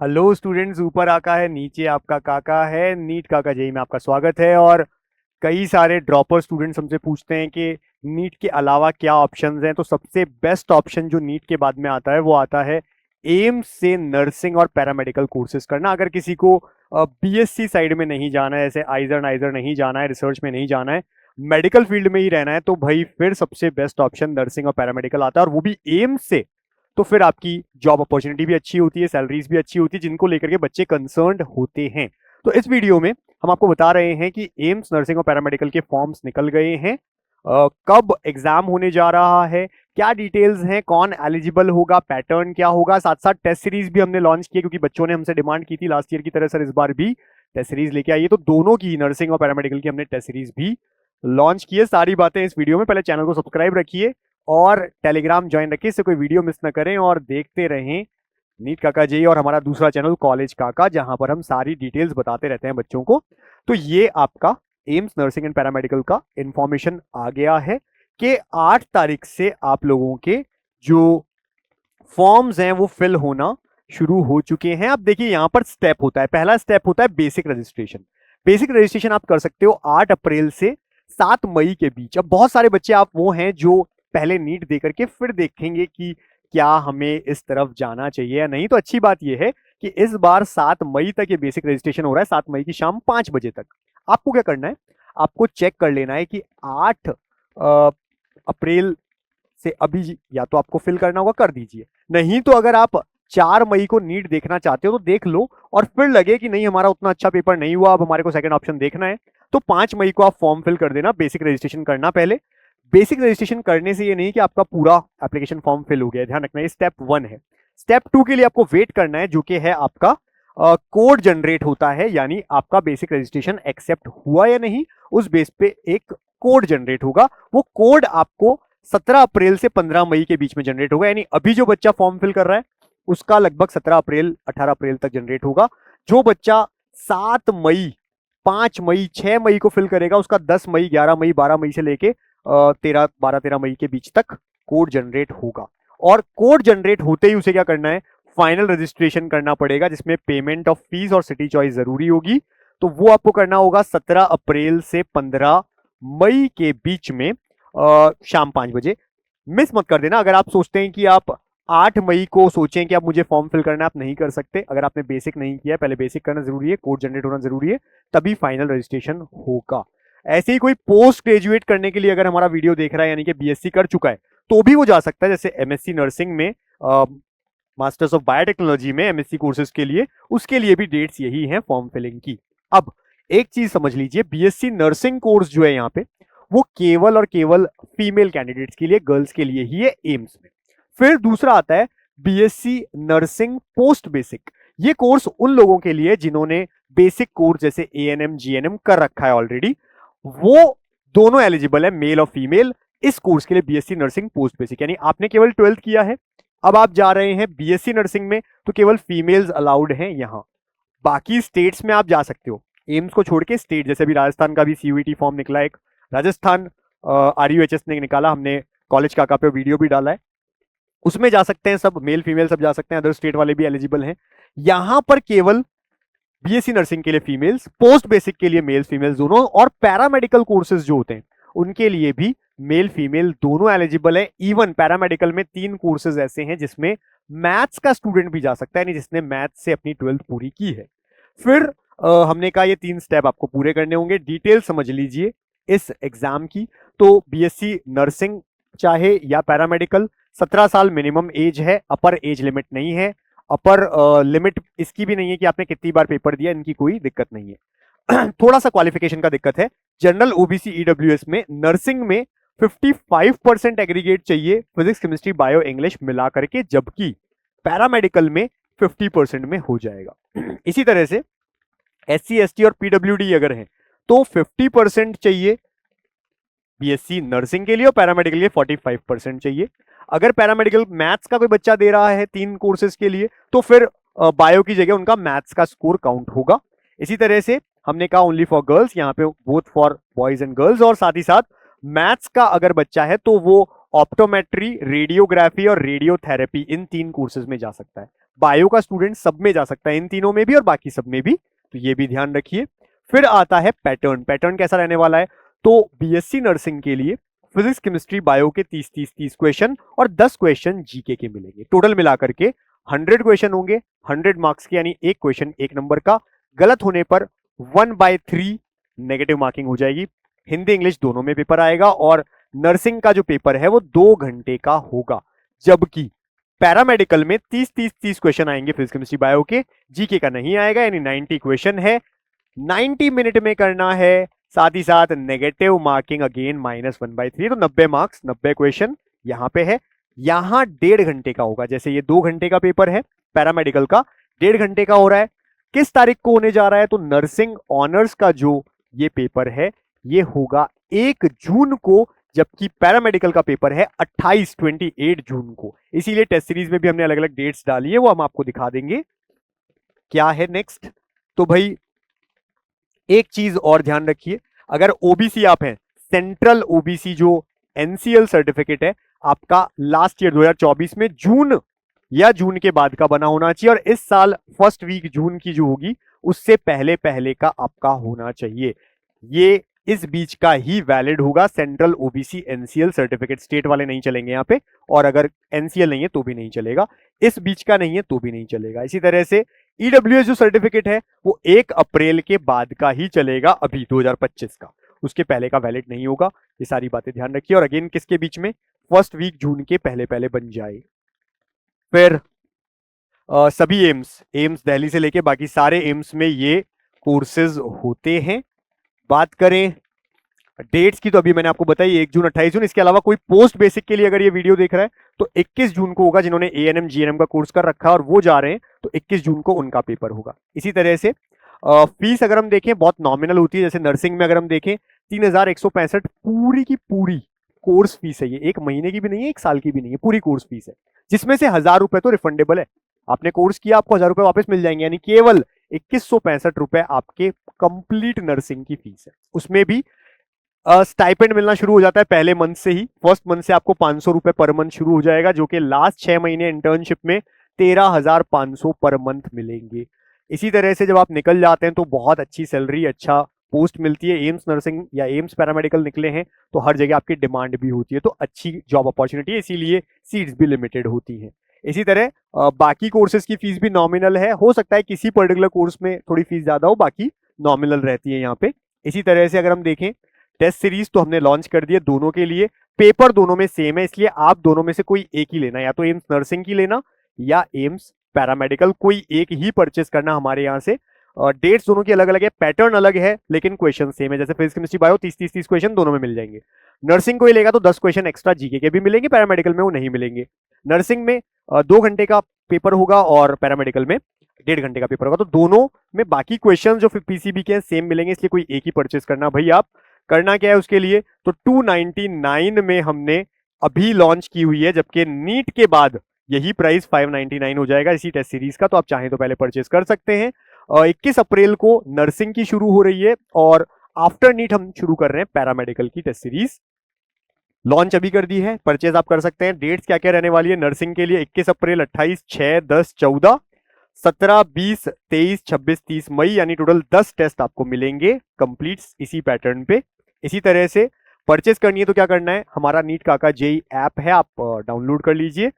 Hello students, ऊपर आका है, नीचे आपका काका है। नीट काका जेई में आपका स्वागत है। और कई सारे ड्रॉपर स्टूडेंट्स हमसे पूछते हैं कि नीट के अलावा क्या ऑप्शंस हैं। तो सबसे बेस्ट ऑप्शन जो नीट के बाद में आता है वो आता है एम्स से नर्सिंग और पैरामेडिकल कोर्सेज करना। अगर किसी को बीएससी साइड में नहीं जाना है, जैसे आइजर नाइजर नहीं जाना है, रिसर्च में नहीं जाना है, मेडिकल फील्ड में ही रहना है, तो भाई फिर सबसे बेस्ट ऑप्शन नर्सिंग और पैरामेडिकल आता है, और वो भी एम्स से। तो फिर आपकी जॉब अपॉर्चुनिटी भी अच्छी होती है, सैलरीज भी अच्छी होती है, जिनको लेकर के बच्चे कंसर्न्ड होते हैं। तो इस वीडियो में हम आपको बता रहे हैं कि एम्स नर्सिंग और पैरामेडिकल के फॉर्म्स निकल गए हैं, कब एग्जाम होने जा रहा है, क्या डिटेल्स हैं, कौन एलिजिबल होगा, पैटर्न क्या होगा। साथ साथ टेस्ट सीरीज भी हमने लॉन्च की, क्योंकि बच्चों ने हमसे डिमांड की थी लास्ट ईयर की तरह सर इस बार भी टेस्ट सीरीज लेके आइए। तो दोनों की, नर्सिंग और पैरामेडिकल की, हमने टेस्ट सीरीज भी लॉन्च की है। सारी बातें इस वीडियो में। पहले चैनल को सब्सक्राइब रखिए और टेलीग्राम ज्वाइन रखिए, इससे कोई वीडियो मिस ना करें, और देखते रहें नीट काका जी और हमारा दूसरा चैनल कॉलेज काका, जहां पर हम सारी डिटेल्स बताते रहते हैं बच्चों को। तो ये आपका एम्स नर्सिंग एंड पैरामेडिकल का इंफॉर्मेशन आ गया है कि 8 तारीख से आप लोगों के जो फॉर्म्स हैं वो फिल होना शुरू हो चुके हैं। अब देखिए यहां पर स्टेप होता है, पहला स्टेप होता है बेसिक रजिस्ट्रेशन। बेसिक रजिस्ट्रेशन आप कर सकते हो 8 अप्रैल से 7 मई के बीच। अब बहुत सारे बच्चे आप वो हैं जो पहले नीट दे करके फिर देखेंगे कि क्या हमें इस तरफ जाना चाहिए या नहीं। तो अच्छी बात यह है कि इस बार 7 मई तक ये बेसिक रजिस्ट्रेशन हो रहा है, 7 मई की शाम 5 बजे तक। आपको क्या करना है, आपको चेक कर लेना है कि 8 अप्रैल से अभी या तो आपको फिल करना होगा, कर दीजिए। नहीं तो अगर आप 4 मई को नीट देखना चाहते हो तो देख लो, और फिर लगे कि नहीं हमारा उतना अच्छा पेपर नहीं हुआ, अब हमारे को सेकंड ऑप्शन देखना है, तो 5 मई को आप फॉर्म फिल कर देना। बेसिक रजिस्ट्रेशन करना पहले। बेसिक रजिस्ट्रेशन करने से ये नहीं कि आपका पूरा एप्लीकेशन फॉर्म फिल हो गया, ध्यान रखना, ये स्टेप 1 है। स्टेप 2 के लिए आपको वेट करना है, जो कि है आपका कोड जनरेट होता है, यानी आपका बेसिक रजिस्ट्रेशन एक्सेप्ट हुआ या नहीं, उस बेस पे एक कोड जनरेट होगा। वो कोड आपको 17 अप्रैल से 15 मई के बीच में जनरेट होगा, यानी अभी जो बच्चा फॉर्म फिल कर रहा है उसका लगभग 17 अप्रैल 18 अप्रैल तक जनरेट होगा। जो बच्चा 7 मई 5 मई 6 मई को फिल करेगा उसका 10 मई 11 मई 12 मई से लेके 13 मई के बीच तक कोड जनरेट होगा। और कोड जनरेट होते ही उसे क्या करना है, फाइनल रजिस्ट्रेशन करना पड़ेगा, जिसमें पेमेंट ऑफ फीस और सिटी चॉइस जरूरी होगी। तो वो आपको करना होगा 17 अप्रैल से 15 मई के बीच में शाम 5 बजे। मिस मत कर देना। अगर आप सोचते हैं कि आप 8 मई को सोचें कि आप मुझे फॉर्म फिल करना है, आप नहीं कर सकते। अगर आपने बेसिक नहीं किया है, पहले बेसिक करना जरूरी है, कोड जनरेट होना जरूरी है, तभी फाइनल रजिस्ट्रेशन होगा। ऐसे ही कोई पोस्ट ग्रेजुएट करने के लिए अगर हमारा वीडियो देख रहा है, यानी कि बीएससी कर चुका है, तो भी वो जा सकता है। जैसे एमएससी नर्सिंग में, मास्टर्स ऑफ बायोटेक्नोलॉजी में एमएससी कोर्सेज के लिए, उसके लिए भी डेट्स यही हैं फॉर्म फिलिंग की। अब एक चीज समझ लीजिए, बीएससी नर्सिंग कोर्स जो है यहाँ पे, वो केवल और केवल फीमेल कैंडिडेट्स के लिए, गर्ल्स के लिए ही है एम्स में। फिर दूसरा आता है बीएससी नर्सिंग पोस्ट बेसिक। ये कोर्स उन लोगों के लिए जिन्होंने बेसिक कोर्स जैसे एएनएम जीएनएम कर रखा है ऑलरेडी, वो दोनों एलिजिबल है, मेल और फीमेल, इस कोर्स के लिए बीएससी नर्सिंग पोस्ट बेसिक। यानी आपने केवल 12th किया है, अब आप जा रहे हैं बीएससी नर्सिंग में, तो केवल फीमेल्स अलाउड हैं यहां। बाकी स्टेट्स में आप जा सकते हो, एम्स को छोड़ के स्टेट, जैसे अभी राजस्थान का भी सीयूईटी फॉर्म निकला, एक राजस्थान आरयूएचएस ने निकाला, हमने कॉलेज काका पे वीडियो भी डाला है, उसमें जा सकते हैं सब, मेल फीमेल सब जा सकते हैं, अदर स्टेट वाले भी एलिजिबल हैं। यहां पर केवल बीएससी नर्सिंग के लिए फीमेल्स, पोस्ट बेसिक के लिए मेल फीमेल दोनों, और पैरामेडिकल कोर्सेज जो होते हैं उनके लिए भी मेल फीमेल दोनों एलिजिबल है। इवन पैरामेडिकल में 3 कोर्सेज ऐसे हैं जिसमें मैथ्स का स्टूडेंट भी जा सकता है, यानी जिसने मैथ्स से अपनी 12th पूरी की है। फिर हमने कहा ये 3 स्टेप आपको पूरे करने होंगे। डिटेल समझ लीजिए इस एग्जाम की। तो बीएससी नर्सिंग चाहे या पैरामेडिकल, 17 साल मिनिमम एज है, अपर एज लिमिट नहीं है। अपर लिमिट इसकी भी नहीं है कि आपने कितनी बार पेपर दिया, इनकी कोई दिक्कत नहीं है। थोड़ा सा क्वालिफिकेशन का दिक्कत है, जनरल ओबीसी ईडब्ल्यूएस में नर्सिंग में 55% एग्रीगेट चाहिए, फिजिक्स केमिस्ट्री बायो इंग्लिश मिला करके, जबकि पैरामेडिकल में 50% में हो जाएगा। इसी तरह से एससी एसटी और पीडब्ल्यूडी अगर है तो 50% चाहिए बीएससी नर्सिंग के लिए, और पैरामेडिकल के लिए 45% चाहिए। अगर पैरामेडिकल मैथ्स का कोई बच्चा दे रहा है 3 कोर्सेज के लिए, तो फिर बायो की जगह उनका मैथ्स का स्कोर काउंट होगा। इसी तरह से हमने कहा ओनली फॉर गर्ल्स, यहाँ पे both for boys and girls, और साथ ही साथ मैथ्स का अगर बच्चा है तो वो ऑप्टोमेट्री, रेडियोग्राफी और रेडियोथेरेपी, इन 3 कोर्सेज में जा सकता है। बायो का स्टूडेंट सब में जा सकता है, इन तीनों में भी और बाकी सब में भी, तो ये भी ध्यान रखिए। फिर आता है पैटर्न। पैटर्न कैसा रहने वाला है, तो बीएससी नर्सिंग के लिए फिजिक्स केमिस्ट्री बायो के 30 क्वेश्चन और 10 क्वेश्चन जीके के मिलेंगे। टोटल मिलाकर के 100 क्वेश्चन होंगे, 100 मार्क्स के, यानी एक क्वेश्चन 1 नंबर का। गलत होने पर 1/3 नेगेटिव मार्किंग हो जाएगी। हिंदी इंग्लिश दोनों में पेपर आएगा और नर्सिंग का जो पेपर है वो 2 घंटे का होगा, जबकि पैरामेडिकल में 30 क्वेश्चन आएंगे फिजिक्स केमिस्ट्री बायो के, जीके का नहीं आएगा, यानी 90 क्वेश्चन है, 90 मिनट में करना है। साथ ही साथ नेगेटिव मार्किंग अगेन -1/3, तो 90 मार्क्स 90 क्वेश्चन यहां पे है। यहां 1.5 घंटे का होगा, जैसे ये 2 घंटे का पेपर है पैरामेडिकल का, 1.5 घंटे का हो रहा है। किस तारीख को होने जा रहा है, तो नर्सिंग ऑनर्स का जो ये पेपर है ये होगा 1 जून को, जबकि पैरामेडिकल का पेपर है 28 जून को। इसीलिए टेस्ट सीरीज में भी हमने अलग अलग डेट्स डाली है, वो हम आपको दिखा देंगे क्या है नेक्स्ट। तो भाई एक चीज और ध्यान रखिए, अगर ओबीसी आप हैं, सेंट्रल ओबीसी जो एनसीएल सर्टिफिकेट है आपका लास्ट ईयर 2024 में जून या जून के बाद का बना होना चाहिए, और इस साल फर्स्ट वीक जून की जो होगी उससे पहले पहले का आपका होना चाहिए। ये इस बीच का ही वैलिड होगा central OBC NCL certificate. State वाले नहीं चलेंगे यहाँ पे, और अगर एनसीएल नहीं है तो भी नहीं चलेगा, इस बीच का नहीं है तो भी नहीं चलेगा। इसी तरह से ईडब्ल्यूएस जो सर्टिफिकेट है वो 1 अप्रैल के बाद का ही चलेगा, अभी 2025 का, उसके पहले का वैलिड नहीं होगा। ये सारी बातें ध्यान रखिए, और अगेन किसके बीच में, फर्स्ट वीक जून के पहले पहले बन जाए। फिर सभी एम्स दिल्ली से लेके बाकी सारे एम्स में ये कोर्सेज होते हैं। बात करें डेट्स की, तो अभी मैंने आपको बताई 1 जून 28 जून। इसके अलावा कोई पोस्ट बेसिक के लिए अगर ये वीडियो देख रहा है तो 21 जून को होगा, जिन्होंने एएनएम जीएनएम का कोर्स कर रखा है और वो जा रहे हैं तो 21 जून को उनका पेपर होगा। इसी तरह से फीस अगर हम देखें बहुत नॉमिनल होती है, जैसे नर्सिंग में अगर हम देखें 3165 पूरी की पूरी कोर्स फीस है। ये 1 महीने की भी नहीं है, 1 साल की भी नहीं है, पूरी कोर्स फीस है, जिसमें से 1000 रुपए तो रिफंडेबल है। आपने कोर्स किया, आपको 1000 रुपए वापस मिल जाएंगे, यानी केवल 2165 रुपए आपके कंप्लीट नर्सिंग की फीस है। उसमें भी स्टाइपेंड मिलना शुरू हो जाता है पहले मंथ से ही। फर्स्ट मंथ से आपको 500 रुपए पर मंथ शुरू हो जाएगा, जो कि लास्ट 6 महीने इंटर्नशिप में 13,500 पर मंथ मिलेंगे। इसी तरह से जब आप निकल जाते हैं तो बहुत अच्छी सैलरी, अच्छा पोस्ट मिलती है। एम्स नर्सिंग या एम्स पैरामेडिकल निकले हैं तो हर जगह आपकी डिमांड भी होती है, तो अच्छी जॉब अपॉर्चुनिटी है, इसीलिए सीट्स भी लिमिटेड होती हैं। इसी तरह बाकी कोर्सेज की फीस भी नॉमिनल है, हो सकता है किसी पर्टिकुलर कोर्स में थोड़ी फीस ज्यादा हो, बाकी नॉमिनल रहती है यहाँ पे। इसी तरह से अगर हम देखें टेस्ट सीरीज तो हमने लॉन्च कर दिए दोनों के लिए, पेपर दोनों में सेम है, इसलिए आप दोनों में से कोई एक ही लेना, या तो एम्स नर्सिंग की लेना या एम्स पैरामेडिकल, कोई एक ही परचेस करना हमारे यहाँ से। डेट्स दोनों की अलग अलग है, पैटर्न अलग है, लेकिन क्वेश्चन सेम है। जैसे फिजिक्स केमिस्ट्री बायो 30 क्वेश्चन दोनों में मिल जाएंगे। नर्सिंग कोई लेगा तो 10 क्वेश्चन एक्स्ट्रा जीके के भी मिलेंगे, पैरामेडिकल में वो नहीं मिलेंगे। नर्सिंग में 2 घंटे का पेपर होगा और पैरामेडिकल में 1.5 घंटे का पेपर होगा, तो दोनों में बाकी क्वेश्चन जो पीसीबी के हैं सेम मिलेंगे, इसलिए कोई एक ही परचेस करना। भाई आप करना क्या है उसके लिए, तो 299 में हमने अभी लॉन्च की हुई है, जबकि नीट के बाद यही प्राइस 599 हो जाएगा इसी टेस्ट सीरीज का, तो आप चाहें तो पहले परचेस कर सकते हैं। 21 अप्रैल को नर्सिंग की शुरू हो रही है और आफ्टर नीट हम शुरू कर रहे हैं पैरामेडिकल की टेस्ट सीरीज। लॉन्च अभी कर दी है, परचेज आप कर सकते हैं। डेट्स क्या क्या रहने वाली है नर्सिंग के लिए, 21 अप्रैल, 28, 6, 10, 14, 17, 20, 23, 26, 30 मई, यानी टोटल 10 टेस्ट आपको मिलेंगे कंप्लीट इसी पैटर्न पे। इसी तरह से परचेस करनी है तो क्या करना है, हमारा नीट काका जेई ऐप है, आप डाउनलोड कर लीजिए।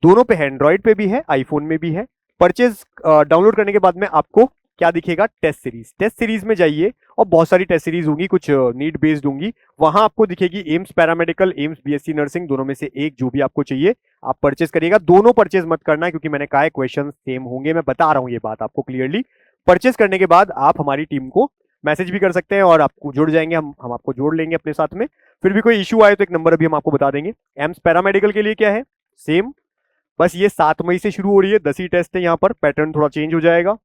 दोनों पे है, एंड्रॉइड पे भी है, आईफोन में भी है। परचेज डाउनलोड करने के बाद में आपको क्या दिखेगा, टेस्ट सीरीज। टेस्ट सीरीज में जाइए और बहुत सारी टेस्ट सीरीज होंगी, कुछ नीट बेस्ड होंगी, वहां आपको दिखेगी AIIMS paramedical, AIIMS BSc nursing, दोनों में से एक जो भी आपको चाहिए आप परचेज करिएगा। दोनों परचेज मत करना, क्योंकि मैंने कहा है क्वेश्चन सेम होंगे, मैं बता रहा हूं ये बात आपको क्लियरली। परचेज करने के बाद आप हमारी टीम को मैसेज भी कर सकते हैं और आपको जुड़ जाएंगे, हम आपको जोड़ लेंगे अपने साथ में। फिर भी कोई इशू आए तो एक नंबर अभी हम आपको बता देंगे। एम्स पैरामेडिकल के लिए क्या है, सेम, बस ये 7 मई से शुरू हो रही है, 10 ही टेस्ट है, यहाँ पर पैटर्न थोड़ा चेंज हो जाएगा।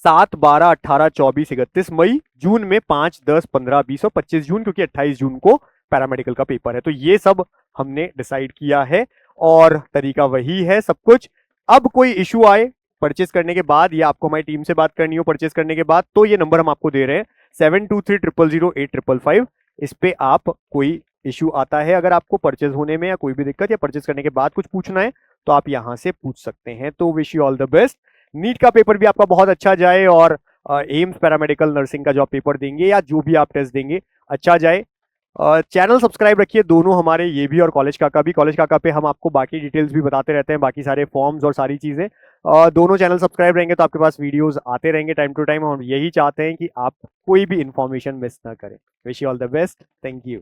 7, 12, 18, 24, 31 मई, जून में 5, 10, 15, 20 और 25 जून, क्योंकि 28 जून को पैरामेडिकल का पेपर है। तो ये सब हमने डिसाइड किया है और तरीका वही है सब कुछ। अब कोई इशू आए परचेस करने के बाद या आपको हमारी टीम से बात करनी हो परचेस करने के बाद, तो ये नंबर हम आपको दे रहे हैं 72300855। इस पे आप कोई इशू आता है अगर आपको परचेज होने में या कोई भी दिक्कत या परचेज करने के बाद कुछ पूछना है तो आप यहाँ से पूछ सकते हैं। तो wish you all the best. NEET का पेपर भी आपका बहुत अच्छा जाए और एम्स पैरामेडिकल नर्सिंग का जो आप पेपर देंगे या जो भी आप टेस्ट देंगे अच्छा जाए। चैनल सब्सक्राइब रखिए दोनों हमारे, ये भी और कॉलेज काका भी। कॉलेज काका पे हम आपको बाकी डिटेल्स भी बताते रहते हैं, बाकी सारे फॉर्म्स और सारी चीजें। दोनों चैनल सब्सक्राइब रहेंगे तो आपके पास वीडियोस आते रहेंगे टाइम टू टाइम। हम यही चाहते हैं कि आप कोई भी इंफॉर्मेशन मिस ना करें। Wish you all the best. Thank you.